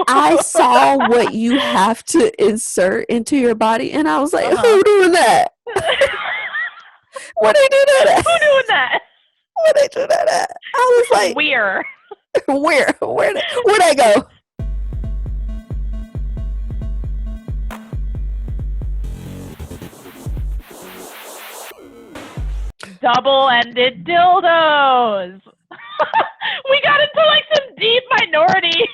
I saw what you have to insert into your body, and I was like, Uh-huh. who doing that? Where they do that at? Who doing that? Where they do that at? I was like, Where? where'd I go? Double-ended dildos. We got into like some deep minority,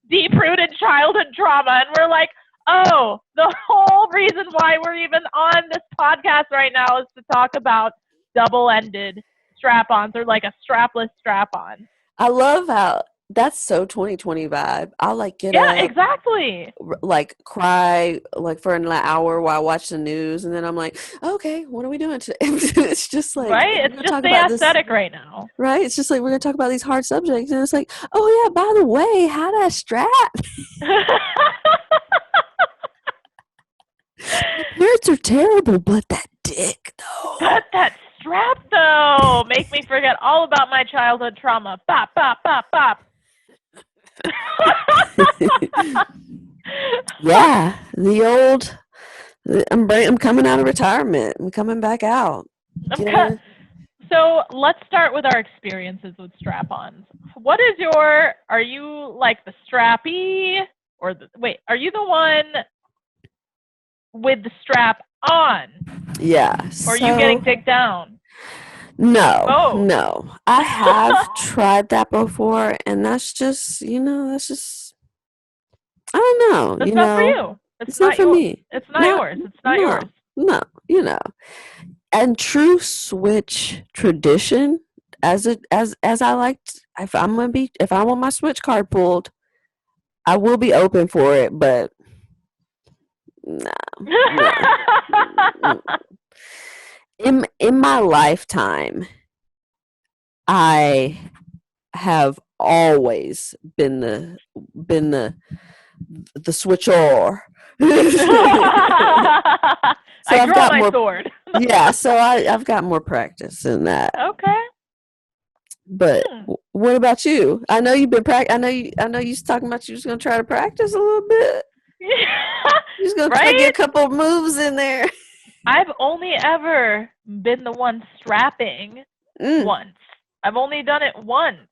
deep-rooted childhood trauma, and we're like, oh, the whole reason why we're even on this podcast right now is to talk about double-ended strap-ons, or like a strapless strap-on. I love how that's so 2020 vibe. I'll like get Yeah, up, exactly. like cry like for an hour while I watch the news, and then I'm like, okay, what are we doing today? It's just like Right? we're It's gonna just talk the about this, aesthetic right now. right? It's just like we're gonna talk about these hard subjects, and it's like, oh yeah, by the way, how that strap? Parents are terrible, but that dick though. But that strap, though, make me forget all about my childhood trauma. Bop, bop, bop, bop. Yeah, the old. I'm coming out of retirement. I'm coming back out. So let's start with our experiences with strap-ons. What is are you like the strappy, or are you the one with the strap on? Yeah. Or are you getting digged down? No. I have tried that before, and that's just, I don't know. That's not for you. It's not for me. It's not yours. It's not yours. No, And true switch tradition, as I liked, if I want my switch card pulled, I will be open for it, but no. In my lifetime, I have always been the switcher. So I draw my sword. Yeah, so I've got more practice in that. Okay. But what about you? I know you've been I know you was talking about you was going to try to practice a little bit. Yeah. You're going to try to get a couple of moves in there. I've only ever been the one strapping once. I've only done it once.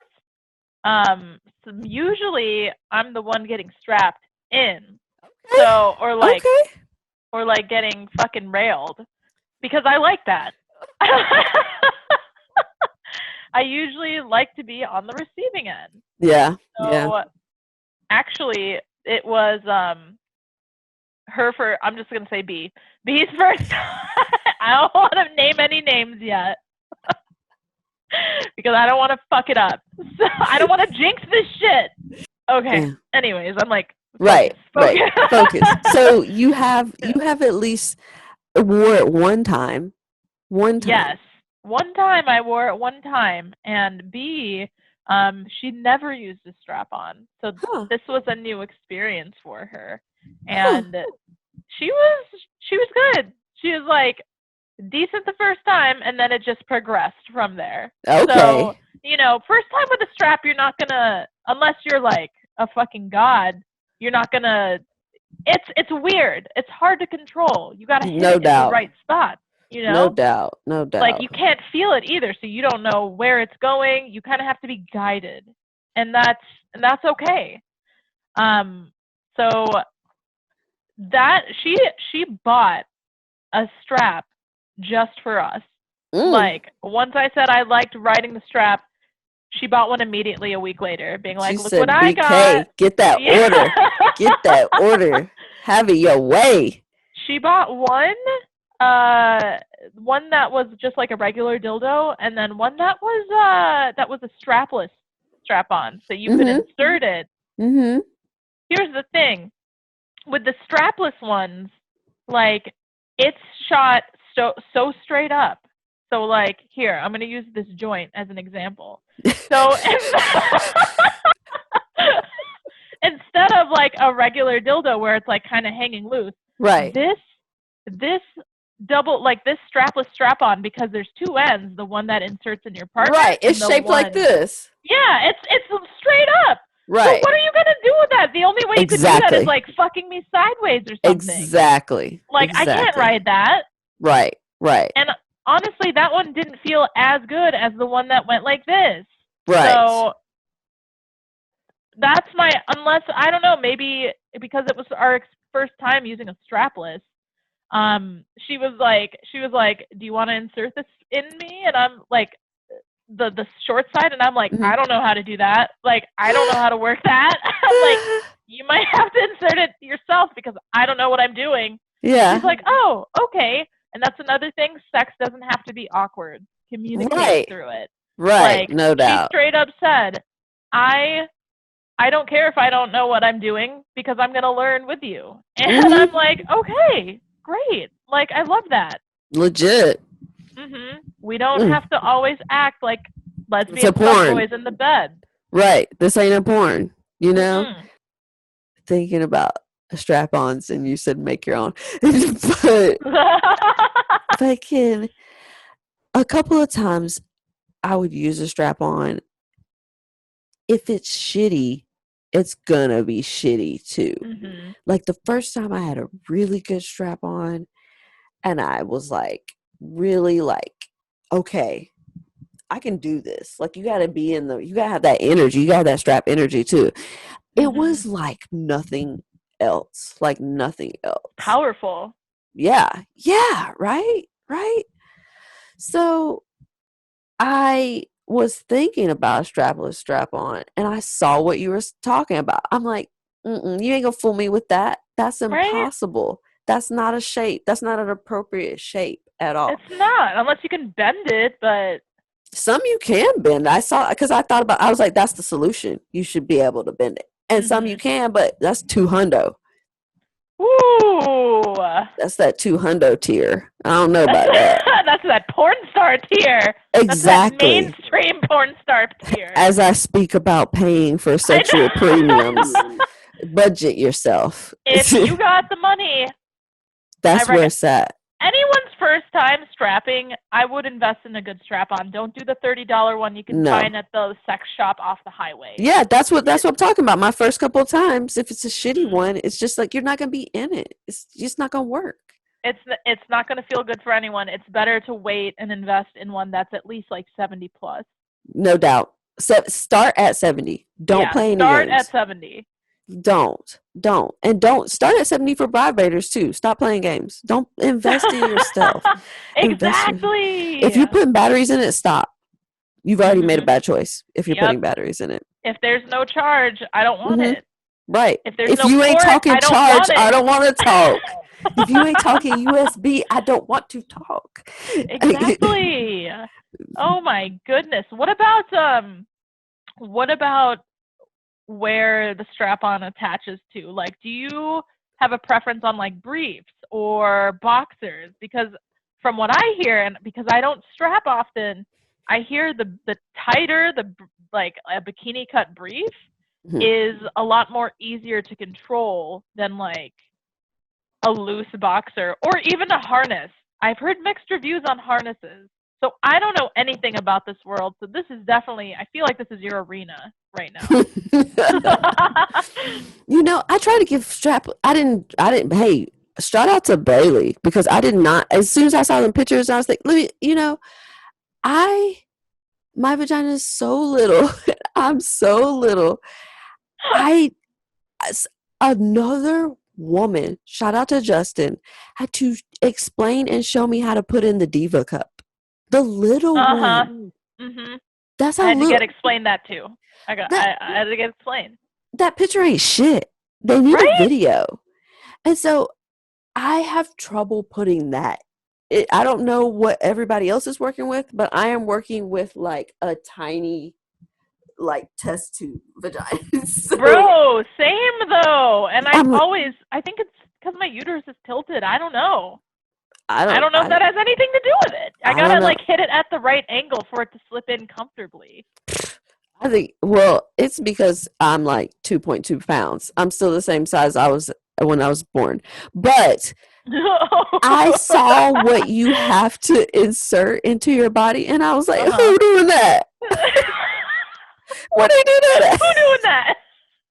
So usually I'm the one getting strapped in. Okay. So or like getting fucking railed, because I like that. I usually like to be on the receiving end. Yeah. So actually it was I'm just gonna say B's first. I don't want to name any names yet. Because I don't want to fuck it up. So I don't want to jinx this shit. Okay. Yeah. Anyways, I'm like, focus. Focus. So you have at least wore it one time. Yes. One time I wore it one time, and B, she never used a strap on. So this was a new experience for her. And she was good. She was like decent the first time, and then it just progressed from there. Okay. So, first time with a strap, you're not gonna, unless you're like a fucking god, you're not gonna, it's weird. It's hard to control. You gotta hit it in the right spot, No doubt. Like, you can't feel it either, so you don't know where it's going. You kind of have to be guided. And that's okay. So that, she bought a strap just for us. Like, once I said I liked riding the strap, she bought one immediately a week later, being like, look what I got. Get that order. Get that order. Have it your way. She bought one that was just like a regular dildo, and then one that was a strapless strap-on, so you could insert it. Here's the thing. With the strapless ones, like, it's shot so straight up. So, like, here, I'm going to use this joint as an example. So, instead of, like, a regular dildo where it's, like, kind of hanging loose, right? This double, like, this strapless strap-on, because there's two ends, the one that inserts in your partner. Right, it's shaped like this. Yeah, it's straight up. Right. So what are you going to with that. The only way you could do that is like fucking me sideways or something. Exactly. Like I can't ride that. Right. And honestly, that one didn't feel as good as the one that went like this. Right. So that's unless, I don't know, maybe because it was our first time using a strapless. She was like, do you want to insert this in me? And I'm like, the short side, and I'm like, I don't know how to do that. Like, I don't know how to work that. I'm like, you might have to insert it yourself because I don't know what I'm doing. Yeah. She's like, oh, okay. And that's another thing. Sex doesn't have to be awkward. Communicate through it. Right. Like, no doubt. She straight up said, I don't care if I don't know what I'm doing because I'm going to learn with you. And I'm like, okay, great. Like, I love that. Legit. We don't have to always act like lesbian fuckboys in the bed. Right. This ain't a porn, you know? Thinking about strap-ons, and you said make your own. But fucking a couple of times I would use a strap-on. If it's shitty, it's gonna be shitty too. Like the first time I had a really good strap-on, and I was like, really like, okay, I can do this. Like, you gotta have that energy. You gotta have that strap energy too. It was like nothing else. Like nothing else. Powerful. Yeah. Right. So I was thinking about a strapless strap-on, and I saw what you were talking about. I'm like, you ain't gonna fool me with that. That's impossible. Right? That's not a shape. That's not an appropriate shape at all. It's not, unless you can bend it, but some you can bend. I was like, that's the solution. You should be able to bend it. And some you can, but that's $200. Ooh. That's that $200 tier. I don't know about that. That's that porn star tier. Exactly. That's that mainstream porn star tier. As I speak about paying for sexual premiums, budget yourself. If you got the money, that's where it's at. Anyone's first time strapping, I would invest in a good strap-on. Don't do the $30 one you can find at the sex shop off the highway. Yeah, that's what I'm talking about. My first couple of times, if it's a shitty one, it's just like you're not gonna be in it. It's just not gonna work. It's not gonna feel good for anyone. It's better to wait and invest in one that's at least like 70 plus. No doubt. Start at 70. Don't play any games. Start at 70. Don't start at 70 for vibrators too. Stop playing games. Don't invest in your stuff. Exactly. If you're putting batteries in it, stop. You've already made a bad choice if you're putting batteries in it. If there's no charge, I don't want it. Right. If you ain't talking charge, I don't want to talk. If you ain't talking USB, I don't want to talk. Exactly. Oh my goodness. What about where the strap-on attaches to? Like, do you have a preference on like briefs or boxers? Because from what I hear, and because I don't strap often, I hear the tighter like a bikini cut brief is a lot more easier to control than like a loose boxer or even a harness. I've heard mixed reviews on harnesses. So I don't know anything about this world. So this is definitely, I feel like this is your arena right now. I try to give hey, shout out to Bailey, because I did not, as soon as I saw them pictures, I was like, my vagina is so little. I'm so little. Another woman, shout out to Justin, had to explain and show me how to put in the Diva cup. The little one. That's how I had to get explained that too. I had to get explained. That picture ain't shit. They need a video. And so I have trouble putting that. I don't know what everybody else is working with, but I am working with like a tiny like test tube vagina. So, bro, same though. And I think it's because my uterus is tilted. I don't know. I don't know if that has anything to do with it. I gotta like hit it at the right angle for it to slip in comfortably. I think, it's because I'm like 2.2 pounds. I'm still the same size I was when I was born. But I saw what you have to insert into your body, and I was like, who doing that? What are you doing that? Who doing that?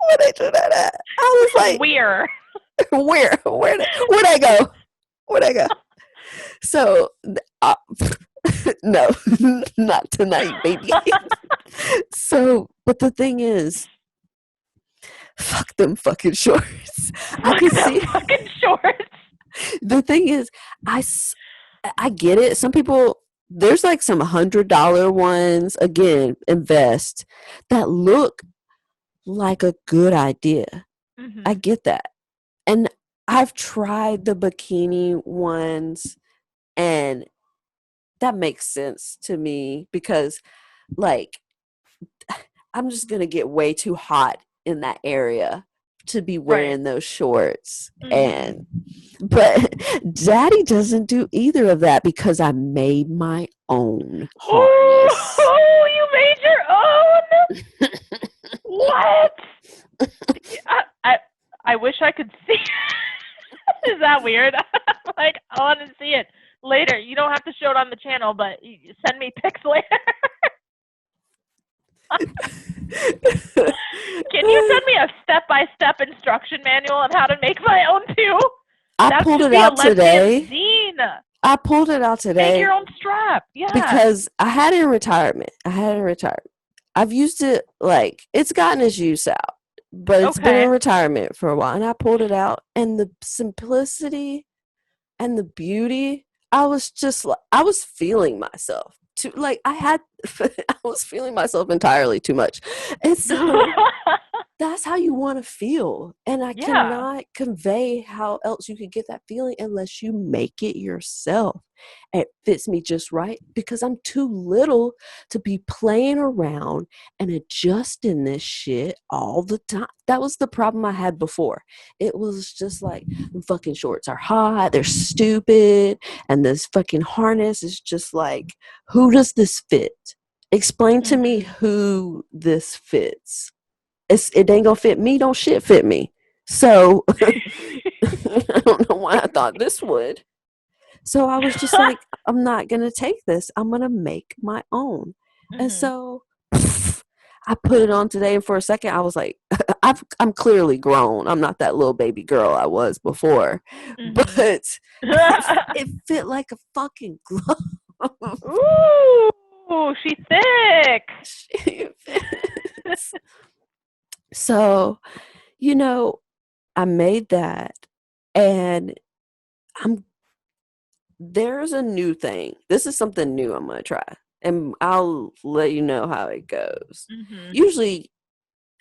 Where they do that at? I was like, Where? where'd I go? Where'd I go? So, no, not tonight, baby. So, but the thing is, fuck them fucking shorts. I Fuck can them see. fucking shorts. The thing is, I get it. Some people, there's like some $100 ones. Again, invest that look like a good idea. I get that, and I've tried the bikini ones, and that makes sense to me because, like, I'm just gonna get way too hot in that area to be Right. wearing those shorts. And but Daddy doesn't do either of that because I made my own harness. Oh, you made your own? What? I wish I could see. Is that weird? Like, I want to see it later. You don't have to show it on the channel, but send me pics later. Can you send me a step-by-step instruction manual on how to make my own too? I pulled it out today. Zine. I pulled it out today. Make your own strap. Yeah. Because I had it in retirement. I've used it, like, it's gotten its use out, but it's been in retirement for a while. And I pulled it out, and the simplicity and the beauty, I was just like, I was feeling myself. I was feeling myself entirely too much. And so that's how you want to feel. And I cannot convey how else you could get that feeling unless you make it yourself. It fits me just right because I'm too little to be playing around and adjusting this shit all the time. That was the problem I had before. It was just like, the fucking shorts are hot, they're stupid, and this fucking harness is just like, who does this fit? Explain to me who this fits. It ain't gonna fit me, don't shit fit me. So I don't know why I thought this would. So I was just like, I'm not gonna take this. I'm gonna make my own. And so I put it on today, and for a second I was like, I'm clearly grown. I'm not that little baby girl I was before. But it fit like a fucking glove. Ooh, she's thick. She fits. So, I made that, and there's a new thing. This is something new I'm gonna try, and I'll let you know how it goes. Usually,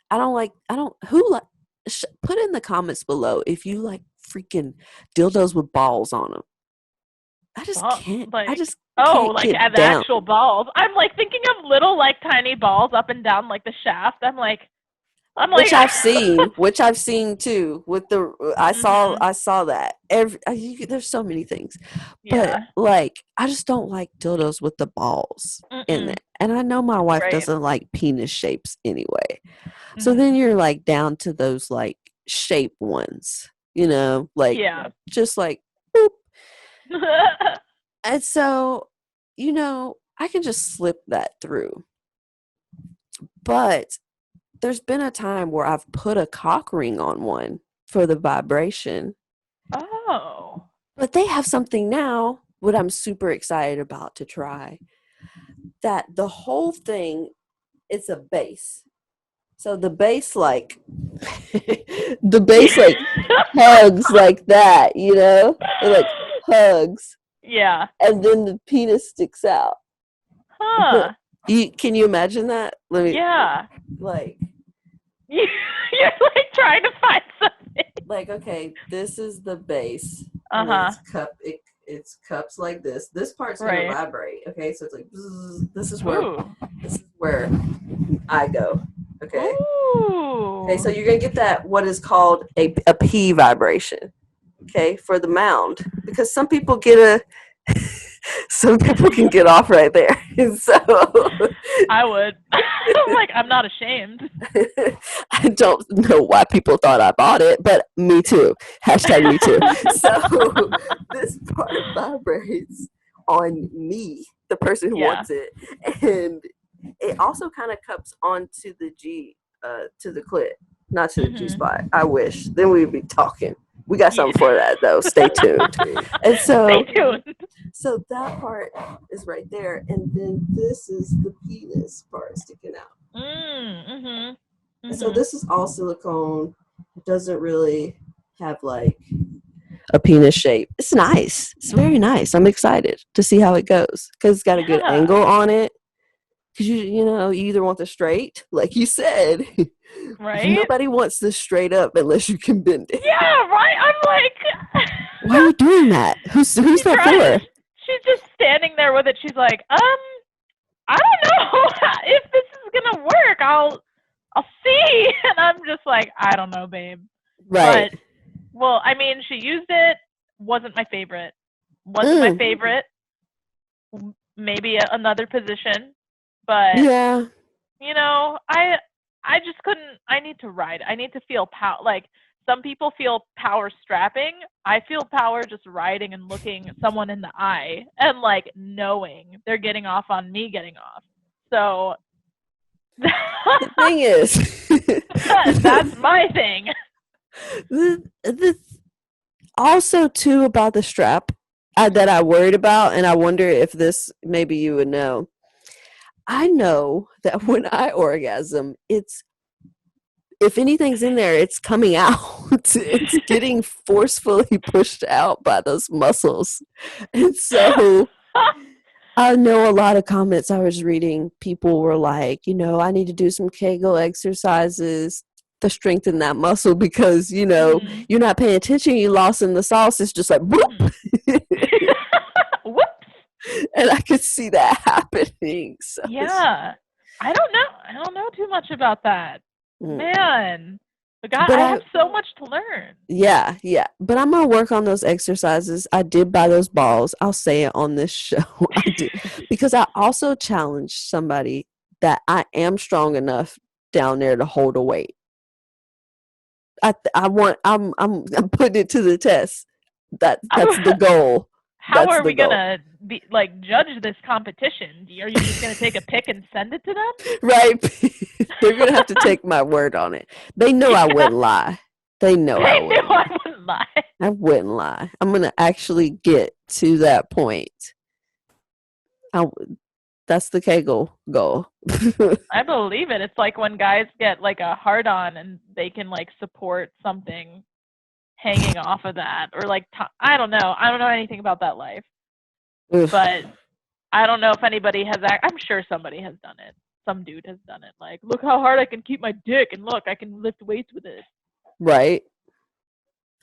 put in the comments below if you like freaking dildos with balls on them. I just can't. Like, I just can't like get the down. actual balls. I'm like thinking of little like tiny balls up and down like the shaft. I'm like, which I've seen too. With the I saw that. There's so many things, but like, I just don't like dildos with the balls in it. And I know my wife doesn't like penis shapes anyway. So then you're like down to those like shape ones, like just like boop. And so, I can just slip that through. But there's been a time where I've put a cock ring on one for the vibration. Oh. But they have something now, what I'm super excited about to try, that the whole thing is a base. So the base like hugs like that, it like hugs. Yeah. And then the penis sticks out. Huh. Can you imagine that? Like, you're like trying to find something. Like, okay, this is the base. It's cups like this. This part's gonna vibrate. Okay, so it's like this is where I go. Okay. Ooh. Okay, so you're gonna get that what is called a P vibration. Okay, for the mound, because some people can get off right there. So I would. I'm like, I'm not ashamed. I don't know why people thought I bought it, but me too. # me too. So this part vibrates on me, the person who wants it, and it also kind of cups onto the G, to the clit. not to the G spot. I wish. Then we'd be talking. We got something for that though. Stay tuned. And so, Stay tuned. So that part is right there, and then this is the penis part sticking out. And so this is all silicone. It doesn't really have like a penis shape. It's nice. It's very nice. I'm excited to see how it goes because it's got a good angle on it. Because you either want the straight, like you said, right? Nobody wants this straight up unless you can bend it. Yeah, right. I'm like, why are you doing that? Who's that for? She's just standing there with it. She's like, I don't know if this is gonna work. I'll see. And I'm just like, I don't know, babe. Right. But, well, I mean, she used it. Wasn't my favorite. Wasn't my favorite. Maybe another position. But, yeah, I just couldn't. I need to ride. I need to feel power. Like, some people feel power strapping. I feel power just riding and looking someone in the eye and, like, knowing they're getting off on me getting off. So, the thing is, that's my thing. The also, too, about the strap that I worried about, and I wonder if this, maybe you would know. I know that when I orgasm, if anything's in there, it's coming out. It's getting forcefully pushed out by those muscles. And so I know a lot of comments I was reading, people were like, I need to do some Kegel exercises to strengthen that muscle because, you're not paying attention, you lost in the sauce. It's just like, whoop. Whoops. And I could see that happening. So yeah. I don't know too much about that. Man. I have so much to learn. Yeah. But I'm going to work on those exercises. I did buy those balls. I'll say it on this show. I did. Because I also challenged somebody that I am strong enough down there to hold a weight. I'm putting it to the test. That's the goal. How are we gonna be like judge this competition? Are you just gonna take a pic and send it to them? Right. They're gonna have to take my word on it. They know I wouldn't lie. They know I wouldn't lie. I wouldn't lie. I'm gonna actually get to that point. That's the Kegel goal. I believe it. It's like when guys get like a hard on and they can like support something hanging off of that, or like I don't know anything about that life. Oof. But I don't know if anybody has I'm sure somebody has done it. Some dude has done it. Like, look how hard I can keep my dick, and look, I can lift weights with it. Right.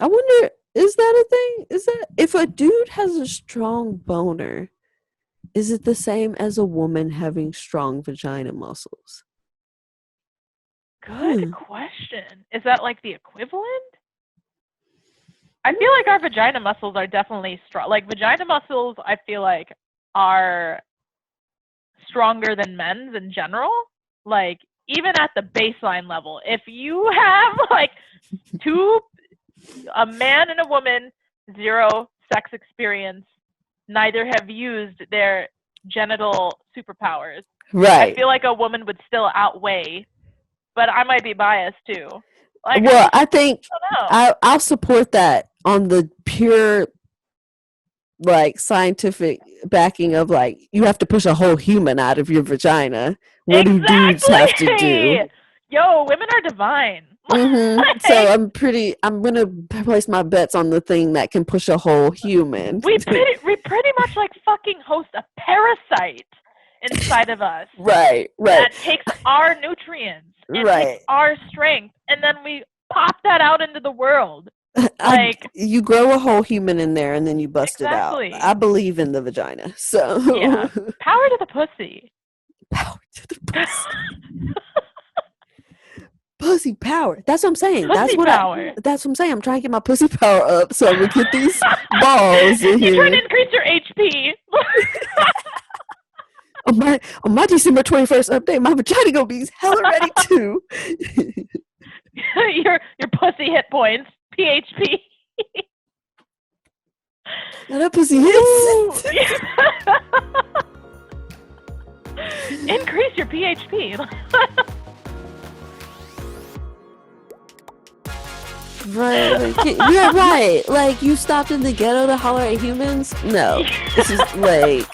I wonder, is that a thing? Is that if a dude has a strong boner, is it the same as a woman having strong vagina muscles? Good question. Is that like the equivalent? I feel like our vagina muscles are definitely strong. Like, vagina muscles, I feel like, are stronger than men's in general. Like, even at the baseline level. If you have, like, a man and a woman, 0 sex experience, neither have used their genital superpowers. Right. I feel like a woman would still outweigh, but I might be biased, too. Like, well, I think I'll support that on the pure, like, scientific backing of, like, you have to push a whole human out of your vagina. What do dudes have to do? Yo, women are divine. Mm-hmm. So I'm gonna place my bets on the thing that can push a whole human. We pretty much like fucking host a parasite inside of us. Right. That takes our nutrients and takes our strength, and then we pop that out into the world. Like, you grow a whole human in there and then you bust it out. I believe in the vagina. So yeah. Power to the pussy. Power to the pussy. Pussy power. That's what I'm saying. That's what I'm saying. I'm trying to get my pussy power up so I can get these balls in here. You're trying to increase your HP. on my December 21st update, my vagina gonna be hella ready too. your pussy hit points, PHP. Now that pussy hits. Increase your PHP. Right, like, you're right. Like, you stopped in the ghetto to holler at humans? No. This is like,